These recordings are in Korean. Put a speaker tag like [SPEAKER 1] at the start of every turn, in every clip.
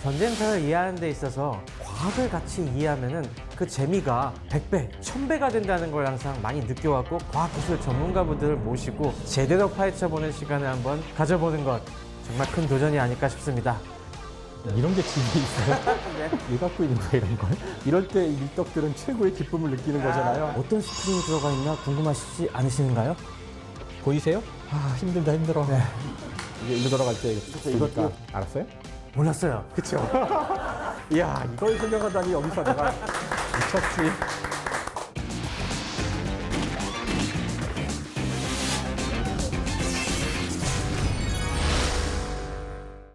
[SPEAKER 1] 전쟁사를 이해하는 데 있어서 과학을 같이 이해하면은 그 재미가 100배, 1000배가 된다는 걸 항상 많이 느껴왔고, 과학기술 전문가분들을 모시고 제대로 파헤쳐보는 시간을 한번 가져보는 것, 정말 큰 도전이 아닐까 싶습니다.
[SPEAKER 2] 이런 게 집에 있어요?
[SPEAKER 1] 네.
[SPEAKER 2] 왜 갖고 있는 거야, 이런 걸? 이럴 때 이 밀떡들은 최고의 기쁨을 느끼는 거잖아요.
[SPEAKER 1] 어떤 스프링이 들어가 있나 궁금하시지 않으신가요?
[SPEAKER 2] 보이세요? 아, 힘들다, 힘들어.
[SPEAKER 1] 네.
[SPEAKER 2] 이게 일로 돌아갈 때
[SPEAKER 1] 이것도-
[SPEAKER 2] 이것도 알았어요?
[SPEAKER 1] 몰랐어요.
[SPEAKER 2] 그쵸? 이야, 이걸 설명하다니 여기서 내가 미쳤지.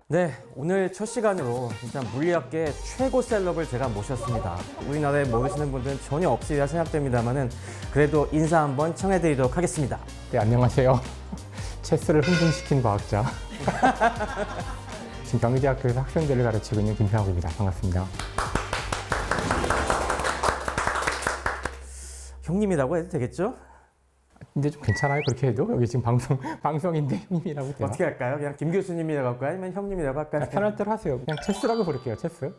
[SPEAKER 1] 네, 오늘 첫 시간으로 진짜 물리학계 최고 셀럽을 제가 모셨습니다. 우리나라에 모르시는 분들은 전혀 없으리라 생각됩니다만은 그래도 인사 한번 청해드리도록 하겠습니다.
[SPEAKER 2] 네, 안녕하세요. 체스를 흥분시킨 과학자. 지금 경희대학교에서 학생들을 가르치고 있는 김평욱입니다. 반갑습니다.
[SPEAKER 1] 형님이라고 해도 되겠죠?
[SPEAKER 2] 근데 좀 괜찮아요? 그렇게 해도? 여기 지금 방송인데 형님이라고 되나?
[SPEAKER 1] 어떻게 할까요? 그냥 김 교수님이라고 할까요? 아니면 형님이라고 할까요?
[SPEAKER 2] 편할 대로 하세요. 그냥 체스라고 부를게요. 체스.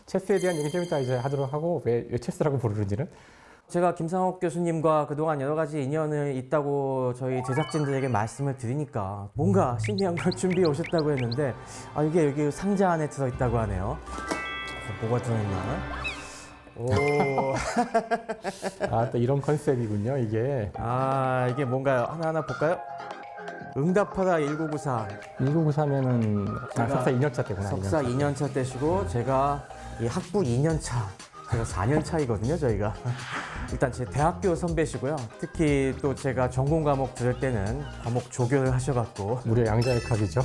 [SPEAKER 2] 체스에 대한 얘기 좀 이따 이제 하도록 하고 왜 체스라고 부르는지는
[SPEAKER 1] 제가 김상옥 교수님과 그동안 여러 가지 인연을 있다고 저희 제작진들에게 말씀을 드리니까 뭔가 신기한 걸 준비해 오셨다고 했는데, 아, 이게 여기 상자 안에 들어있다고 하네요. 뭐가 들어있나? 오.
[SPEAKER 2] 또 이런 컨셉이군요. 이게
[SPEAKER 1] 아, 이게 뭔가요? 하나하나 볼까요? 응답하라 1994.
[SPEAKER 2] 1994면은 석사 2년차 때구나.
[SPEAKER 1] 석사 2년차 때시고 제가 이 학부 2년차. 제가 4년 차이거든요, 저희가. 일단 제 대학교 선배시고요. 특히 또 제가 전공 과목 들을 때는 과목 조교를 하셔갖고.
[SPEAKER 2] 무려 양자역학이죠.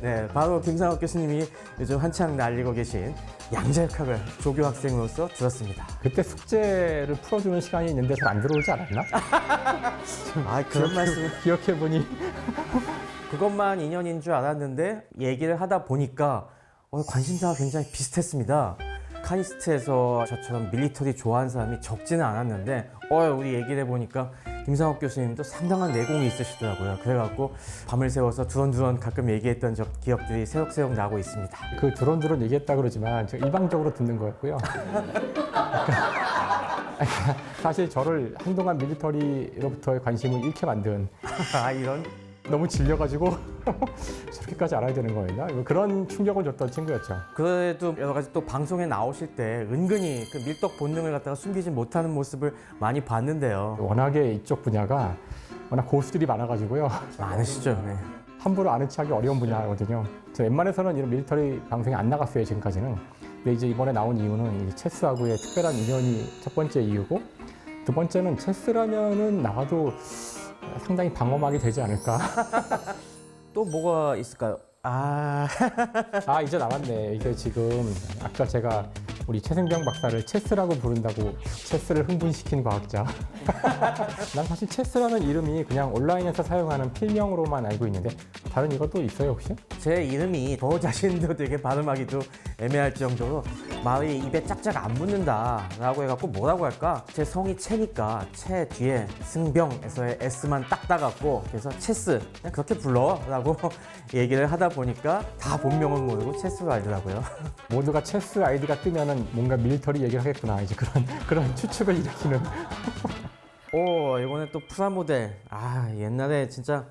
[SPEAKER 1] 네, 바로 김상욱 교수님이 요즘 한창 날리고 계신 양자역학을 조교 학생으로서 들었습니다.
[SPEAKER 2] 그때 숙제를 풀어주는 시간이 있는데 잘 안 들어오지 않았나?
[SPEAKER 1] 아, 그런 말씀.
[SPEAKER 2] 기억해보니
[SPEAKER 1] 그것만 인연인 줄 알았는데 얘기를 하다 보니까 관심사가 굉장히 비슷했습니다. 카이스트에서 저처럼 밀리터리 좋아하는 사람이 적지는 않았는데 우리 얘기를 해보니까 김상욱 교수님도 상당한 내공이 있으시더라고요. 그래갖고 밤을 새워서 두런두런 가끔 얘기했던 기억들이 새록새록 나고 있습니다.
[SPEAKER 2] 그 두런두런 얘기했다 그러지만 제가 일방적으로 듣는 거였고요. 사실 저를 한동안 밀리터리로부터의 관심을 잃게 만든
[SPEAKER 1] 아, 이런?
[SPEAKER 2] 너무 질려가지고 저렇게까지 알아야 되는 거였나? 그런 충격을 줬던 친구였죠.
[SPEAKER 1] 그래도 여러 가지 또 방송에 나오실 때 은근히 그 밀떡 본능을 갖다가 숨기지 못하는 모습을 많이 봤는데요.
[SPEAKER 2] 워낙에 이쪽 분야가 워낙 고수들이 많아가지고요.
[SPEAKER 1] 많으시죠? 네.
[SPEAKER 2] 함부로 아는 척하기 어려운 분야거든요. 저 웬만해서는 이런 밀리터리 방송에 안 나갔어요, 지금까지는. 근데 이제 이번에 나온 이유는 이 체스하고의 특별한 인연이 첫 번째 이유고, 두 번째는 체스라면은 나가도 상당히 방어막이 되지 않을까.
[SPEAKER 1] 또 뭐가 있을까요?
[SPEAKER 2] 이제 나왔네. 이게 지금 아까 제가 우리 최생병 박사를 체스라고 부른다고 체스를 흥분시킨 과학자. 난 사실 체스라는 이름이 그냥 온라인에서 사용하는 필명으로만 알고 있는데 다른 이것도 있어요 혹시?
[SPEAKER 1] 제 이름이 저 자신도 되게 발음하기도 애매할 정도로 말이 입에 짝짝 안 붙는다 라고 해갖고 뭐라고 할까? 제 성이 채니까 채 뒤에 승병에서의 S만 딱 따갖고 그래서 체스 그냥 그렇게 불러 라고 얘기를 하다 보니까 다 본명은 모르고 체스로 알더라고요.
[SPEAKER 2] 모두가 체스 아이디가 뜨면은 뭔가 밀리터리 얘기를 하겠구나 이제 그런 추측을 일으키는.
[SPEAKER 1] 이번에 또 프라모델. 옛날에 진짜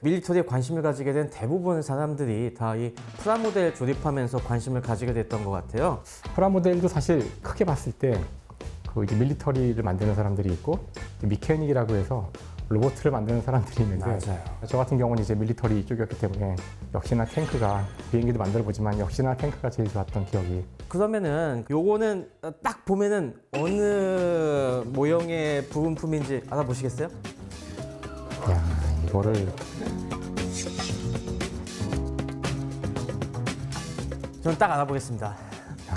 [SPEAKER 1] 밀리터리에 관심을 가지게 된 대부분의 사람들이 다 이 프라모델 조립하면서 관심을 가지게 됐던 것 같아요.
[SPEAKER 2] 프라모델도 사실 크게 봤을 때 그 이제 밀리터리를 만드는 사람들이 있고 미케닉이라고 해서 로봇을 만드는 사람들이 있는데
[SPEAKER 1] 맞아요.
[SPEAKER 2] 저 같은 경우는 이제 밀리터리 쪽이었기 때문에 역시나 탱크가 비행기도 만들어 보지만 역시나 탱크가 제일 좋았던 기억이.
[SPEAKER 1] 그러면은 요거는 딱 보면은 어느 모형의 부분품인지 알아보시겠어요?
[SPEAKER 2] 야 이거를
[SPEAKER 1] 저는 딱 알아보겠습니다.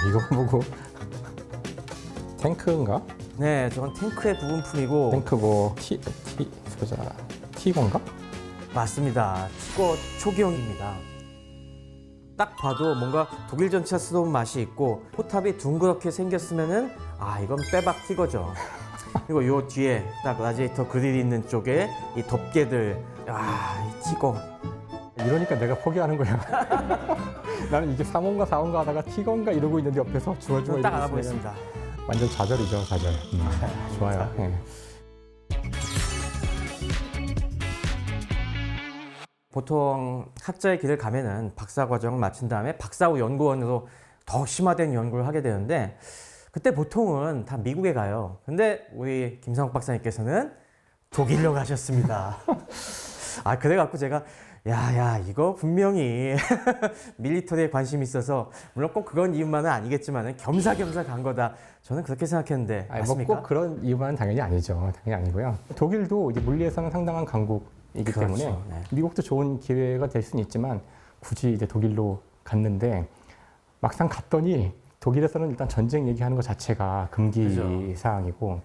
[SPEAKER 2] 이거 보고 탱크인가?
[SPEAKER 1] 네, 저건 탱크의 부분품이고
[SPEAKER 2] 탱크고 T건가?
[SPEAKER 1] 맞습니다. 티거 초기형입니다. 딱 봐도 뭔가 독일 전차스러운 맛이 있고 포탑이 둥그렇게 생겼으면은 이건 빼박 티거죠. 그리고 요 뒤에 딱 라디에이터 그릴 있는 쪽에 이 덮개들 이 티거
[SPEAKER 2] 이러니까 내가 포기하는 거야. 나는 이게 3호인가 4호인가 하다가 T건가 이러고 있는데 옆에서 주얼주얼
[SPEAKER 1] 딱
[SPEAKER 2] 이러고
[SPEAKER 1] 알아보겠습니다.
[SPEAKER 2] 있으면 완전 좌절이죠, 좌절. 좋아요. 예.
[SPEAKER 1] 보통 학자의 길을 가면은 박사 과정을 마친 다음에 박사 후 연구원으로 더 심화된 연구를 하게 되는데 그때 보통은 다 미국에 가요. 근데 우리 김상욱 박사님께서는 독일로 가셨습니다. 아, 그래갖고 제가 야, 이거 분명히 밀리터리에 관심이 있어서 물론 꼭 그건 이유만은 아니겠지만 겸사겸사 간 거다. 저는 그렇게 생각했는데
[SPEAKER 2] 아니,
[SPEAKER 1] 맞습니까?
[SPEAKER 2] 뭐 꼭 그런 이유만은 당연히 아니죠. 당연히 아니고요. 독일도 이제 물리에서는 상당한 강국이기
[SPEAKER 1] 그렇죠.
[SPEAKER 2] 때문에
[SPEAKER 1] 네.
[SPEAKER 2] 미국도 좋은 기회가 될 수는 있지만 굳이 이제 독일로 갔는데 막상 갔더니 독일에서는 일단 전쟁 얘기하는 것 자체가 금기
[SPEAKER 1] 그죠.
[SPEAKER 2] 사항이고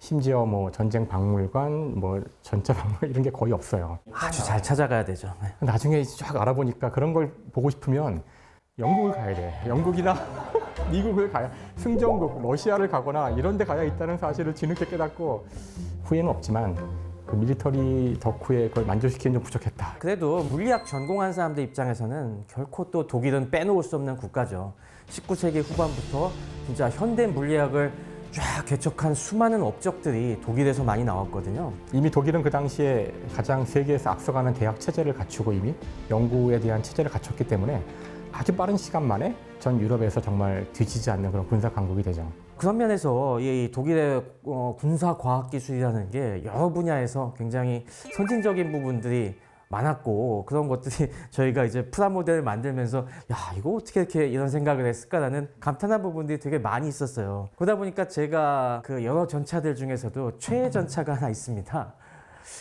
[SPEAKER 2] 심지어 뭐 전쟁 박물관, 뭐 전차 박물관 이런 게 거의 없어요.
[SPEAKER 1] 아주 잘 찾아가야 되죠. 네.
[SPEAKER 2] 나중에 쫙 알아보니까 그런 걸 보고 싶으면 영국을 가야 돼. 영국이나 미국을 가야, 승전국, 러시아를 가거나 이런 데 가야 있다는 사실을 뒤늦게 깨닫고 후회는 없지만 그 밀리터리 덕후에 그걸 만족시키기는 좀 부족했다.
[SPEAKER 1] 그래도 물리학 전공한 사람들 입장에서는 결코 또 독일은 빼놓을 수 없는 국가죠. 19세기 후반부터 진짜 현대 물리학을 쫙 개척한 수많은 업적들이 독일에서 많이 나왔거든요.
[SPEAKER 2] 이미 독일은 그 당시에 가장 세계에서 앞서가는 대학 체제를 갖추고 이미 연구에 대한 체제를 갖췄기 때문에 아주 빠른 시간 만에 전 유럽에서 정말 뒤지지 않는 그런 군사 강국이 되죠.
[SPEAKER 1] 그런 면에서 이 독일의 군사 과학 기술이라는 게 여러 분야에서 굉장히 선진적인 부분들이 많았고 그런 것들이 저희가 이제 프라모델을 만들면서 야 이거 어떻게 이렇게 이런 생각을 했을까라는 감탄한 부분들이 되게 많이 있었어요. 그러다 보니까 제가 그 여러 전차들 중에서도 최애 전차가 하나 있습니다.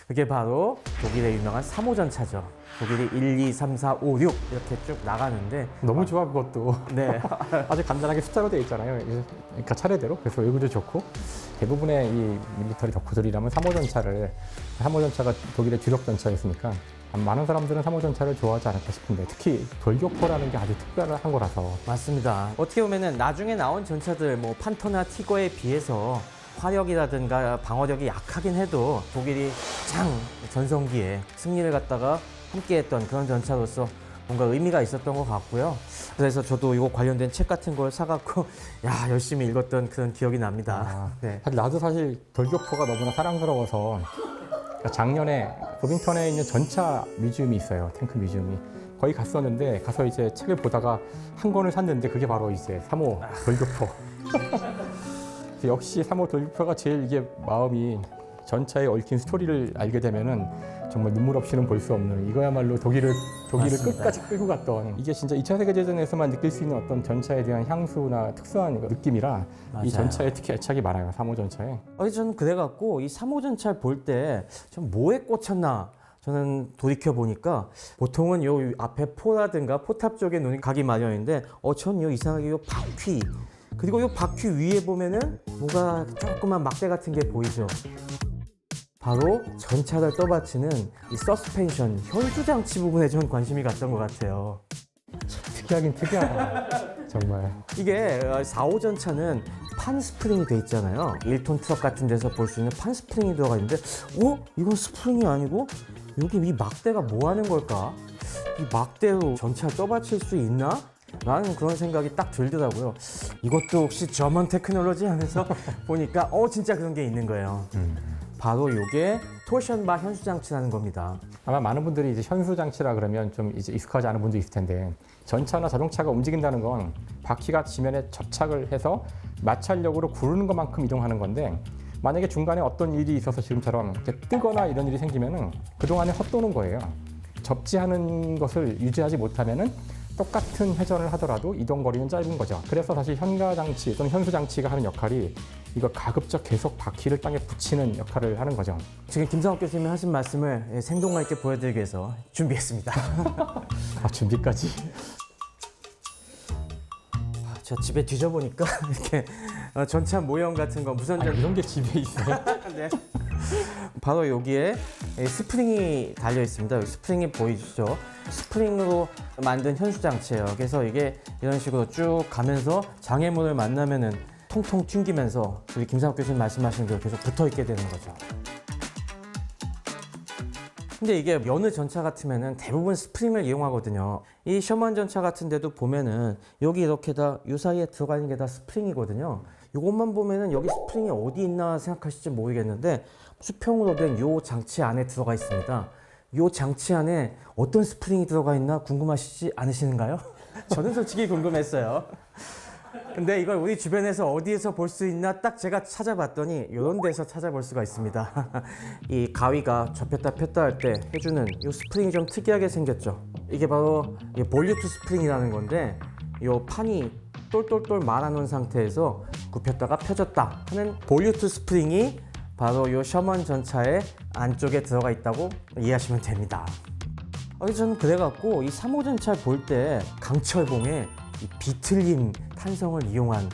[SPEAKER 1] 그게 바로 독일의 유명한 3호 전차죠. 독일이 1, 2, 3, 4, 5, 6 이렇게 쭉 나가는데
[SPEAKER 2] 너무 좋아 그것도.
[SPEAKER 1] 네.
[SPEAKER 2] 아주 간단하게 숫자로 되어 있잖아요. 그러니까 차례대로. 그래서 외구도 좋고 대부분의 이 밀리터리 덕후들이라면 3호 전차를 3호 전차가 독일의 주력 전차였으니까 많은 사람들은 3호 전차를 좋아하지 않을까 싶은데 특히 돌격포라는 게 아주 특별한 거라서
[SPEAKER 1] 맞습니다. 어떻게 보면은 나중에 나온 전차들 뭐 판터나 티거에 비해서 화력이라든가 방어력이 약하긴 해도 독일이 가장 전성기에 승리를 갖다가 함께했던 그런 전차로서 뭔가 의미가 있었던 것 같고요. 그래서 저도 이거 관련된 책 같은 걸 사갖고 야 열심히 읽었던 그런 기억이 납니다. 네.
[SPEAKER 2] 사실 나도 사실 돌격포가 너무나 사랑스러워서 그러니까 작년에 버빙턴에 있는 전차 뮤지엄이 있어요. 탱크 뮤지엄이. 거기 갔었는데 가서 이제 책을 보다가 한 권을 샀는데 그게 바로 이제 3호 돌격포. 역시 3호 돌격포가 제일 이게 마음이 전차에 얽힌 스토리를 알게 되면은 정말 눈물 없이는 볼 수 없는 이거야말로 독일을
[SPEAKER 1] 맞습니다.
[SPEAKER 2] 끝까지 끌고 갔던 이게 진짜 2차 세계대전에서만 느낄 수 있는 어떤 전차에 대한 향수나 특수한 느낌이라
[SPEAKER 1] 맞아요.
[SPEAKER 2] 이 전차에 특히 애착이 많아요. 3호 전차에.
[SPEAKER 1] 저는 그래갖고 이 3호 전차를 볼 때 좀 뭐에 꽂혔나 저는 돌이켜 보니까 보통은 요 앞에 포라든가 포탑 쪽에 눈이 가기 마련인데 전 요 이상하게 요 바퀴 그리고 요 바퀴 위에 보면은 뭐가 조그만 막대 같은 게 보이죠. 바로 전차를 떠받치는 이 서스펜션 현수 장치 부분에 전 관심이 갔던 것 같아요.
[SPEAKER 2] 특이하긴 특이하다. 정말.
[SPEAKER 1] 이게 4호 전차는 판 스프링이 돼 있잖아요. 1톤 트럭 같은 데서 볼 수 있는 판 스프링이 들어가 있는데 이건 스프링이 아니고 여기 이 막대가 뭐 하는 걸까? 이 막대로 전차를 떠받칠 수 있나? 라는 그런 생각이 딱 들더라고요. 이것도 혹시 저먼 테크놀로지 하면서 보니까 진짜 그런 게 있는 거예요. 바로 이게 토션바 현수 장치라는 겁니다.
[SPEAKER 2] 아마 많은 분들이 이제 현수 장치라 그러면 좀 이제 익숙하지 않은 분도 있을 텐데 전차나 자동차가 움직인다는 건 바퀴가 지면에 접착을 해서 마찰력으로 구르는 것만큼 이동하는 건데 만약에 중간에 어떤 일이 있어서 지금처럼 이렇게 뜨거나 이런 일이 생기면은 그동안에 헛도는 거예요. 접지하는 것을 유지하지 못하면은 똑같은 회전을 하더라도 이동 거리는 짧은 거죠. 그래서 사실 현가 장치 또는 현수 장치가 하는 역할이 이거 가급적 계속 바퀴를 땅에 붙이는 역할을 하는 거죠.
[SPEAKER 1] 지금 김상욱 교수님이 하신 말씀을 생동감 있게 보여드리기 위해서 준비했습니다.
[SPEAKER 2] 준비까지.
[SPEAKER 1] 제가 집에 뒤져보니까 이렇게 전차 모형 같은 거 무선전
[SPEAKER 2] 이런 게 집에 있어요.
[SPEAKER 1] 네. 바로 여기에 스프링이 달려 있습니다. 여기 스프링이 보이시죠? 스프링으로 만든 현수 장치예요. 그래서 이게 이런 식으로 쭉 가면서 장애물을 만나면은 통통 튕기면서 우리 김상욱 교수님 말씀하신 대로 계속 붙어 있게 되는 거죠. 근데 이게 여느 전차 같으면은 대부분 스프링을 이용하거든요. 이 셔먼 전차 같은 데도 보면은 여기 이렇게 다 이 사이에 들어가 있는 게 다 스프링이거든요. 이것만 보면은 여기 스프링이 어디 있나 생각하실지 모르겠는데 수평으로 된 이 장치 안에 들어가 있습니다. 이 장치 안에 어떤 스프링이 들어가 있나 궁금하시지 않으시는가요? 저는 솔직히 궁금했어요. 근데 이걸 우리 주변에서 어디에서 볼 수 있나 딱 제가 찾아봤더니 이런 데서 찾아볼 수가 있습니다. 이 가위가 접혔다 폈다 할 때 해주는 이 스프링이 좀 특이하게 생겼죠. 이게 바로 이 볼류트 스프링이라는 건데 이 판이 똘똘똘 말아놓은 상태에서 굽혔다가 펴졌다 하는 볼류트 스프링이 바로 이 셔먼 전차의 안쪽에 들어가 있다고 이해하시면 됩니다. 저는 그래갖고 이 3호 전차를 볼 때 강철봉에 이 비틀림 탄성을 이용한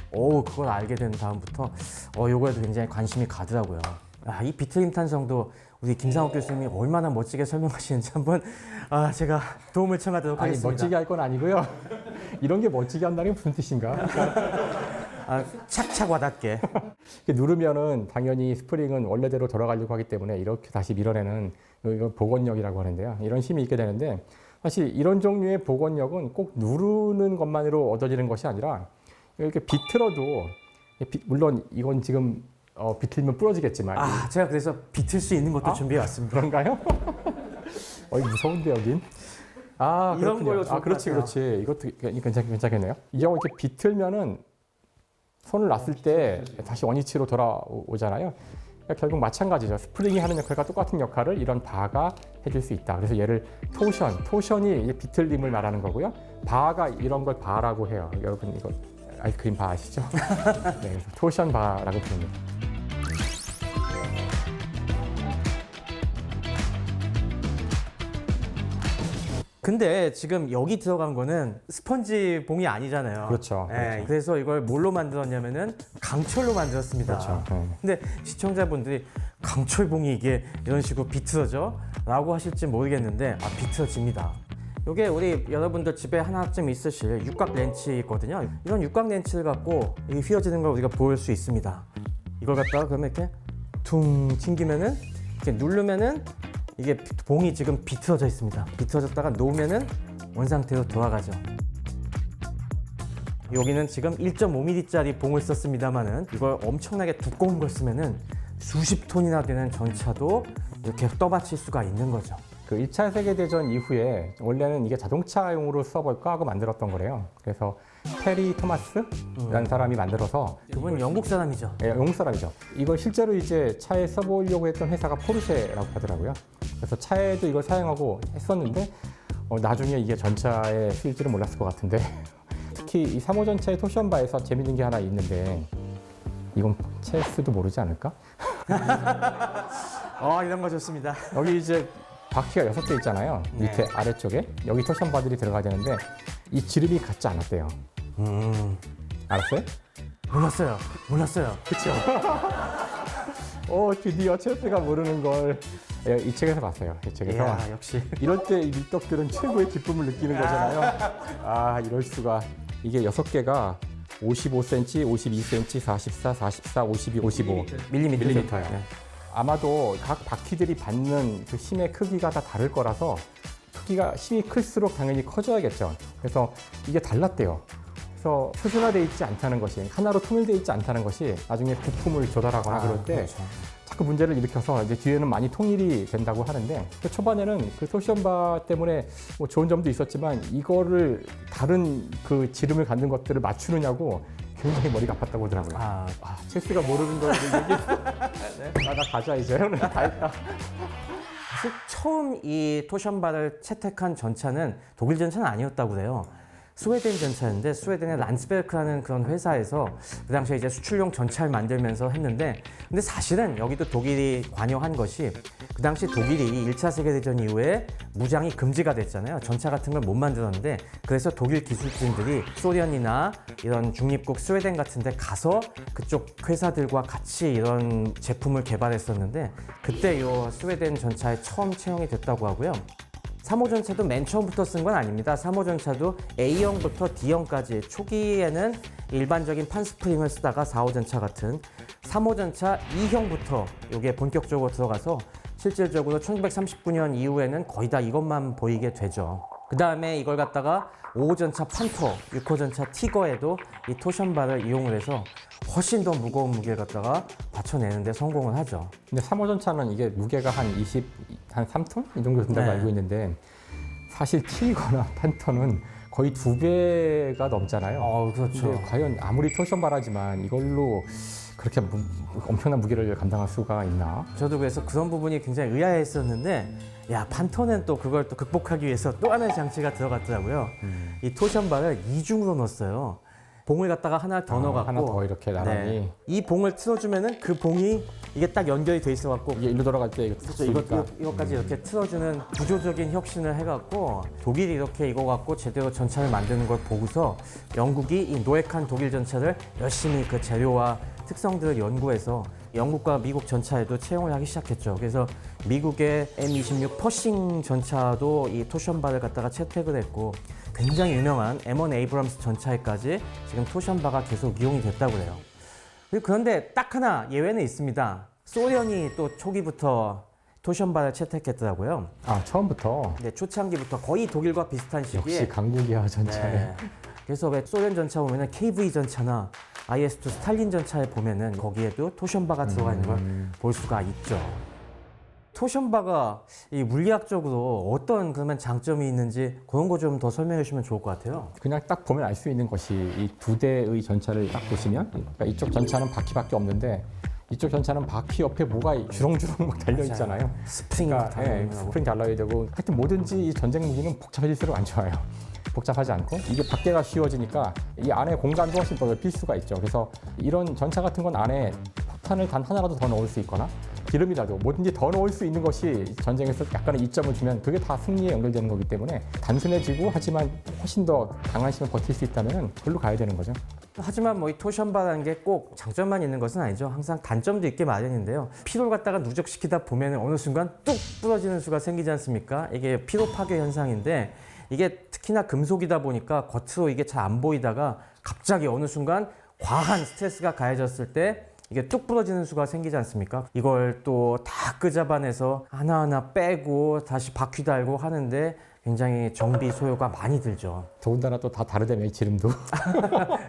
[SPEAKER 1] 그걸 알게 된 다음부터 요거에도 굉장히 관심이 가더라고요. 이 비틀림 탄성도 우리 김상욱 교수님이 얼마나 멋지게 설명하시는지 한번 제가 도움을 청하도록 하겠습니다.
[SPEAKER 2] 멋지게 할 건 아니고요. 이런 게 멋지게 한다는 게 무슨 뜻인가?
[SPEAKER 1] 착착 와닿게.
[SPEAKER 2] 누르면은 당연히 스프링은 원래대로 돌아가려고 하기 때문에 이렇게 다시 밀어내는 이거 복원력이라고 하는데요. 이런 힘이 있게 되는데 사실 이런 종류의 복원력은 꼭 누르는 것만으로 얻어지는 것이 아니라 이렇게 비틀어도 물론 이건 지금 비틀면 부러지겠지만
[SPEAKER 1] 제가 그래서 비틀 수 있는 것도 준비해 왔습니다.
[SPEAKER 2] 그런가요? 무서운데 여긴.
[SPEAKER 1] 이런
[SPEAKER 2] 그렇군요.
[SPEAKER 1] 걸로 좋을
[SPEAKER 2] 그렇지,
[SPEAKER 1] 것
[SPEAKER 2] 그렇지. 이것도 괜찮겠네요. 이게 이렇게 비틀면은 손을 놨을 때 다시 원위치로 돌아오잖아요. 그러니까 결국 마찬가지죠. 스프링이 하는 역할과 똑같은 역할을 이런 바가 해줄 수 있다. 그래서 얘를 토션이 비틀림을 말하는 거고요. 바가 이런 걸 바라고 해요. 여러분 이거 아이스크림 바 아시죠? 네, 그래서 토션 바라고 부릅니다.
[SPEAKER 1] 근데 지금 여기 들어간 거는 스펀지 봉이 아니잖아요.
[SPEAKER 2] 그렇죠.
[SPEAKER 1] 네, 그래서 이걸 뭘로 만들었냐면은 강철로 만들었습니다.
[SPEAKER 2] 그렇죠. 네.
[SPEAKER 1] 근데 시청자분들이 강철 봉이 이게 이런 식으로 비틀어져? 라고 하실지 모르겠는데 비틀어집니다. 이게 우리 여러분들 집에 하나쯤 있으실 육각 렌치 있거든요. 이런 육각 렌치를 갖고 이 휘어지는 걸 우리가 볼 수 있습니다. 이걸 갖다가 그러면 이렇게 퉁 튕기면은 이렇게 누르면은 이게 봉이 지금 비틀어져 있습니다. 비틀어졌다가 놓으면은 원상태로 돌아가죠. 여기는 지금 1.5mm짜리 봉을 썼습니다만은 이걸 엄청나게 두꺼운 걸 쓰면은 수십 톤이나 되는 전차도 이렇게 떠받칠 수가 있는 거죠.
[SPEAKER 2] 그 2차 세계대전 이후에 원래는 이게 자동차용으로 써볼까 하고 만들었던 거래요. 그래서 페리 토마스라는 사람이 만들어서
[SPEAKER 1] 그분 영국 사람이죠.
[SPEAKER 2] 영국 사람이죠. 이걸 실제로 이제 차에 써보려고 했던 회사가 포르쉐라고 하더라고요. 그래서 차에도 이걸 사용하고 했었는데 나중에 이게 전차에 쓰일 줄은 몰랐을 것 같은데 특히 이 3호 전차의 토션바에서 재밌는 게 하나 있는데 이건 체스도 모르지 않을까?
[SPEAKER 1] 이런 거 좋습니다.
[SPEAKER 2] 여기 이제 바퀴가 6개 있잖아요. 밑에 아래쪽에 여기 토션바들이 들어가야 되는데 이 지름이 같지 않았대요. 알았어요? 몰랐어요.
[SPEAKER 1] 그렇죠.
[SPEAKER 2] 드디어 체스가 모르는 걸 이 책에서 봤어요. 이 책에서.
[SPEAKER 1] 역시.
[SPEAKER 2] 이럴 때 이 밀떡들은 최고의 기쁨을 느끼는 거잖아요. 이럴 수가. 이게 6개가 55cm, 52cm, 44, 44, 52, 55 밀리미터예요. 아마도 각 바퀴들이 받는 그 힘의 크기가 다 다를 거라서 크기가 힘이 클수록 당연히 커져야겠죠. 그래서 이게 달랐대요. 그래서 표준화되어 있지 않다는 것이, 하나로 통일되어 있지 않다는 것이 나중에 부품을 조달하거나 그럴 때
[SPEAKER 1] 그렇죠.
[SPEAKER 2] 자꾸 문제를 일으켜서 이제 뒤에는 많이 통일이 된다고 하는데 초반에는 그 토션바 때문에 뭐 좋은 점도 있었지만 이거를 다른 그 지름을 갖는 것들을 맞추느냐고 굉장히 머리가 아팠다고 하더라고요. 체스가 모르는 걸 얘기했어. 나 가자 이제. 다 했다.
[SPEAKER 1] 사실 처음 이 토션바를 채택한 전차는 독일 전차는 아니었다고 그래요. 스웨덴 전차였는데 스웨덴의 란스베르크라는 그런 회사에서 그 당시에 이제 수출용 전차를 만들면서 했는데 근데 사실은 여기도 독일이 관여한 것이 그 당시 독일이 1차 세계대전 이후에 무장이 금지가 됐잖아요. 전차 같은 걸 못 만들었는데 그래서 독일 기술진들이 소련이나 이런 중립국 스웨덴 같은 데 가서 그쪽 회사들과 같이 이런 제품을 개발했었는데 그때 이 스웨덴 전차에 처음 채용이 됐다고 하고요. 3호 전차도 맨 처음부터 쓴 건 아닙니다. 3호 전차도 A형부터 D형까지 초기에는 일반적인 판 스프링을 쓰다가 4호 전차 같은 3호 전차 2형부터 이게 본격적으로 들어가서 실질적으로 1939년 이후에는 거의 다 이것만 보이게 되죠. 그 다음에 이걸 갖다가 5호 전차 판터, 6호 전차 티거에도 이 토션바를 이용을 해서 훨씬 더 무거운 무게를 갖다가 받쳐내는데 성공을 하죠.
[SPEAKER 2] 근데 3호 전차는 이게 무게가 한 3톤? 이 정도 된다고
[SPEAKER 1] 네.
[SPEAKER 2] 알고 있는데 사실 티거나 판터는 거의 2배가 넘잖아요.
[SPEAKER 1] 그렇죠.
[SPEAKER 2] 근데 과연 아무리 토션바라지만 이걸로 그렇게 엄청난 무게를 감당할 수가 있나?
[SPEAKER 1] 저도 그래서 그런 부분이 굉장히 의아했었는데 야 판터는 또 그걸 또 극복하기 위해서 또 하나의 장치가 들어갔더라고요. 이 토션바를 이중으로 넣었어요. 봉을 갖다가 하나 더 넣어갖고
[SPEAKER 2] 하나 더 이렇게 나란히
[SPEAKER 1] 이 봉을 틀어주면은 그 봉이 이게 딱 연결이 돼 있어갖고
[SPEAKER 2] 이게 일로 돌아갈 때 이거
[SPEAKER 1] 그렇죠. 이것까지 이렇게 틀어주는 구조적인 혁신을 해갖고 독일이 이렇게 이거 갖고 제대로 전차를 만드는 걸 보고서 영국이 이 노획한 독일 전차를 열심히 그 재료와 특성들을 연구해서 영국과 미국 전차에도 채용을 하기 시작했죠. 그래서 미국의 M26 퍼싱 전차도 이 토션바를 갖다가 채택을 했고 굉장히 유명한 M1 에이브럼스 전차에까지 지금 토션바가 계속 이용이 됐다고 그래요. 그런데 딱 하나 예외는 있습니다. 소련이 또 초기부터 토션바를 채택했더라고요.
[SPEAKER 2] 처음부터
[SPEAKER 1] 네, 초창기부터 거의 독일과 비슷한 시기에
[SPEAKER 2] 역시 강국이야 전차에.
[SPEAKER 1] 네. 그래서 왜 소련 전차 보면은 KV 전차나 IS-2 스탈린 전차에 보면은 거기에도 토션바가 들어가 있는 걸 볼 수가 있죠. 토션바가 이 물리학적으로 어떤 그러면 장점이 있는지 그런 거 좀 더 설명해 주시면 좋을 것 같아요.
[SPEAKER 2] 그냥 딱 보면 알 수 있는 것이 이 두 대의 전차를 딱 보시면 그러니까 이쪽 전차는 바퀴밖에 없는데 이쪽 전차는 바퀴 옆에 뭐가 주렁주렁 막 달려 있잖아요.
[SPEAKER 1] 스프링이
[SPEAKER 2] 그러니까 스프링 달라야 되고 하여튼 뭐든지 이 전쟁 무기는 복잡해질수록 안 좋아요. 복잡하지 않고 이게 밖에가 쉬워지니까 이 안에 공간도 훨씬 더 넓힐 수가 있죠. 그래서 이런 전차 같은 건 안에 폭탄을 단 하나라도 더 넣을 수 있거나 기름이라도 뭐든지 더 넣을 수 있는 것이 전쟁에서 약간의 이점을 주면 그게 다 승리에 연결되는 거기 때문에 단순해지고 하지만 훨씬 더 강한 힘을 버틸 수 있다면 그걸로 가야 되는 거죠.
[SPEAKER 1] 하지만 뭐 이 토션바라는 게 꼭 장점만 있는 것은 아니죠. 항상 단점도 있게 마련인데요. 피로를 갖다가 누적시키다 보면 어느 순간 뚝 부러지는 수가 생기지 않습니까? 이게 피로 파괴 현상인데 이게 특히나 금속이다 보니까 겉으로 이게 잘 안 보이다가 갑자기 어느 순간 과한 스트레스가 가해졌을 때 이게 뚝 부러지는 수가 생기지 않습니까? 이걸 또 다 끄잡아내서 하나하나 빼고 다시 바퀴 달고 하는데 굉장히 정비 소요가 많이 들죠.
[SPEAKER 2] 더군다나 또 다 다르다며 지름도.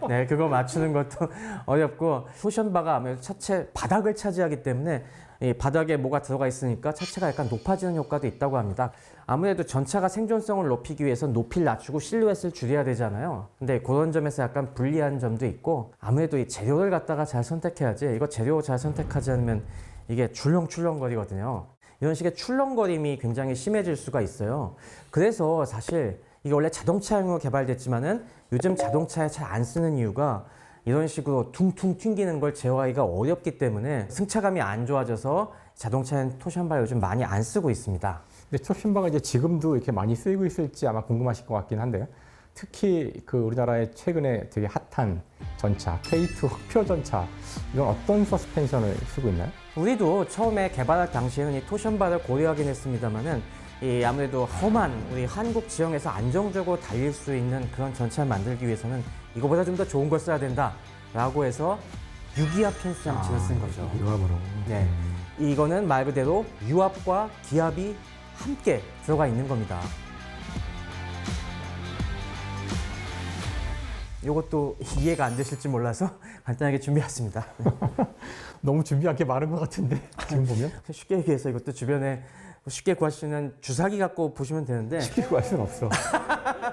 [SPEAKER 1] 네, 그거 맞추는 것도 어렵고 토션바가 아무래도 차체 바닥을 차지하기 때문에 이 바닥에 뭐가 들어가 있으니까 차체가 약간 높아지는 효과도 있다고 합니다. 아무래도 전차가 생존성을 높이기 위해서 높이를 낮추고 실루엣을 줄여야 되잖아요. 근데 그런 점에서 약간 불리한 점도 있고 아무래도 이 재료를 갖다가 잘 선택해야지 이거 재료 잘 선택하지 않으면 이게 출렁출렁거리거든요. 이런 식의 출렁거림이 굉장히 심해질 수가 있어요. 그래서 사실 이게 원래 자동차용으로 개발됐지만은 요즘 자동차에 잘 안 쓰는 이유가 이런 식으로 퉁퉁 튕기는 걸 제어하기가 어렵기 때문에 승차감이 안 좋아져서 자동차엔 토션바 요즘 많이 안 쓰고 있습니다.
[SPEAKER 2] 근데 토션바가 이제 지금도 이렇게 많이 쓰이고 있을지 아마 궁금하실 것 같긴 한데요. 특히 그 우리나라의 최근에 되게 핫한 전차, K2 흑표 전차, 이건 어떤 서스펜션을 쓰고 있나요?
[SPEAKER 1] 우리도 처음에 개발할 당시에는 이 토션바를 고려하긴 했습니다만은 이 아무래도 험한 우리 한국 지형에서 안정적으로 달릴 수 있는 그런 전차를 만들기 위해서는 이거보다 좀 더 좋은 걸 써야 된다라고 해서 유기압 편수 장치를 쓴 거죠.
[SPEAKER 2] 유압으로.
[SPEAKER 1] 네, 이거는 말 그대로 유압과 기압이 함께 들어가 있는 겁니다. 이것도 이해가 안 되실지 몰라서 간단하게 준비했습니다.
[SPEAKER 2] 너무 준비한 게 많은 것 같은데 지금 보면
[SPEAKER 1] 쉽게 얘기해서 이것도 주변에 쉽게 구할 수 있는 주사기 갖고 보시면 되는데
[SPEAKER 2] 쉽게 구할 수는 없어.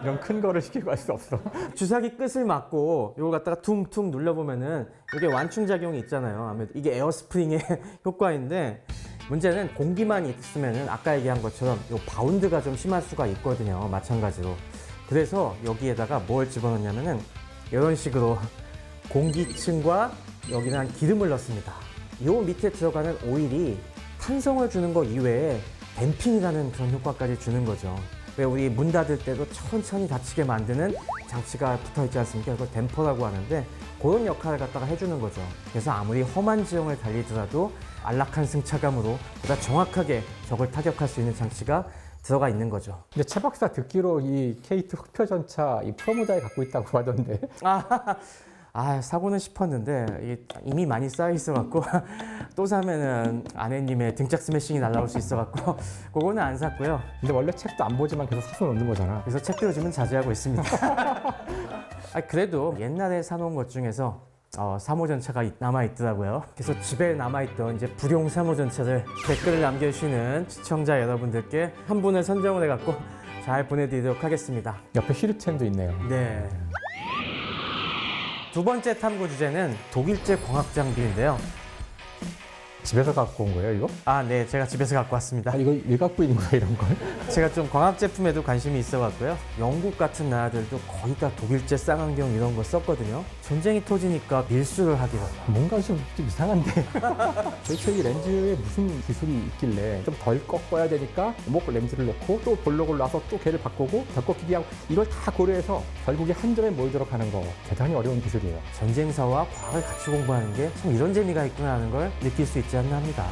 [SPEAKER 2] 이런 큰 거를 쉽게 구할 수 없어.
[SPEAKER 1] 주사기 끝을 맞고 이걸 갖다가 퉁퉁 눌러보면은 이게 완충 작용이 있잖아요. 아무래도 이게 에어스프링의 효과인데 문제는 공기만 있으면은 아까 얘기한 것처럼 이 바운드가 좀 심할 수가 있거든요. 마찬가지로. 그래서 여기에다가 뭘 집어넣냐면은 이런 식으로 공기층과 여기는 기름을 넣습니다. 이 밑에 들어가는 오일이 탄성을 주는 것 이외에 댐핑이라는 그런 효과까지 주는 거죠. 왜 우리 문 닫을 때도 천천히 닫히게 만드는 장치가 붙어 있지 않습니까? 그걸 댐퍼라고 하는데 그런 역할을 갖다가 해주는 거죠. 그래서 아무리 험한 지형을 달리더라도 안락한 승차감으로 보다 정확하게 적을 타격할 수 있는 장치가 들어가 있는 거죠.
[SPEAKER 2] 근데 최 박사 듣기로 이 K2 흑표 전차 이 프로모다에 갖고 있다고 하던데.
[SPEAKER 1] 사고는 싶었는데 이게 이미 많이 쌓여 있어갖고 또 사면은 아내님의 등짝 스매싱이 날라올 수 있어갖고 그거는 안 샀고요.
[SPEAKER 2] 근데 원래 책도 안 보지만 계속 사서 놓는 거잖아.
[SPEAKER 1] 그래서 책도 요즘은 자제하고 있습니다. 그래도 옛날에 사놓은 것 중에서 3호전차가 남아있더라고요. 그래서 집에 남아있던 이제 불용 3호전차를 댓글을 남겨주시는 시청자 여러분들께 한 분을 선정을 해갖고 잘 보내드리도록 하겠습니다.
[SPEAKER 2] 옆에 슈리첸도 있네요.
[SPEAKER 1] 네. 두 번째 탐구 주제는 독일제 광학 장비인데요.
[SPEAKER 2] 집에서 갖고 온 거예요, 이거?
[SPEAKER 1] 네, 제가 집에서 갖고 왔습니다.
[SPEAKER 2] 이거 왜 갖고 있는 거야, 이런 걸?
[SPEAKER 1] 제가 좀 광학 제품에도 관심이 있어갖고요. 영국 같은 나라들도 거의 다 독일제 쌍안경 이런 거 썼거든요. 전쟁이 터지니까 밀수를 하기로.
[SPEAKER 2] 뭔가 좀 이상한데. 도대체 이 렌즈에 무슨 기술이 있길래 좀 덜 꺾어야 되니까 목 렌즈를 놓고 또 볼록을 놔서 또 걔를 바꾸고 덜 꺾이게 하고 이걸 다 고려해서 결국에 한 점에 모이도록 하는 거 대단히 어려운 기술이에요.
[SPEAKER 1] 전쟁사와 과학을 같이 공부하는 게 참 이런 재미가 있구나 하는 걸 느낄 수 있지 않나 합니다.